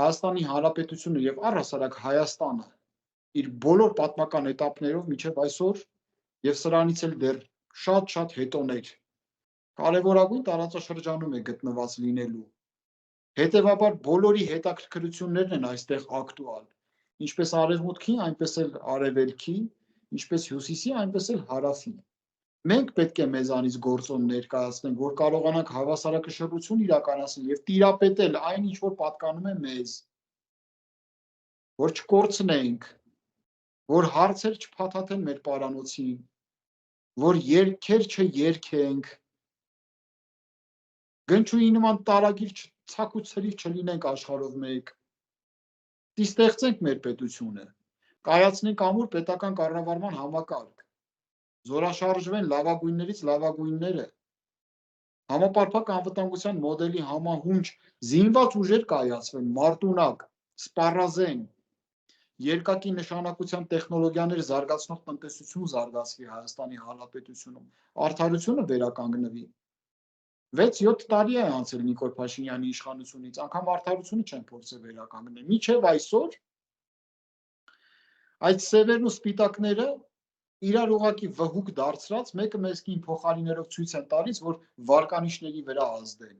Հայաստանի Հանրապետությունը եւ առհասարակ Հայաստանը իր բոլոր պատմական էտապներով մինչև այսօր եւ սրանից էլ դեռ շատ հետոներ կարևորագույն տարածաշրջանում է գտնված լինելու։ Հետևաբար բոլորի հետաքրքրություններն են այստեղ ակտուալ, ինչպես արևմուտքի, այնպես էլ արևելքի, ինչպես հյուսիսի, այնպես էլ հարավի։ Մենք պետք է մեզանից գործոն ներկայացնենք, որ կարողանանք հավասարակշռություն իրականացնել եւ տիրապետել այն, ինչ որ պատկանում է մեզ, որ չկորցնենք, որ հարցեր չփաթաթեն մեր պարանոցին, որ երգեր չերգենք, գնչուի նման տարագիր ցակուցրիվ չլինենք աշխարհով մեկ, ստեղծենք մեր պետությունը, կայացնենք ամուր պետական կառավարման համակարգ, զորաշարժվեն լավագույններից լավագույնները, համապարփակ անվտանգության մոդելի համահունչ զինված ուժեր կայացվեն, մարտունակ, սպառազեն, երկակի նշանակության տեխնոլոգիաներ զարգացնող տնտեսություն զարգացվի Հայաստանի Հանրապետությունում, արդարությունը վերականգնվի։ 6-7 տարի է անցել Նիկոլ Փաշինյանի իշխանությունից, անգամ արդարությունը չեն փորձել վերականգնել։ Մինչև այսօր այդ սևերն ու սպիտակները իրար ուղակի վհուկ դարձրած մեկը մեսկին փոխարիներով ցույց են տալիս, որ վարկանիշների վրա ազդեն։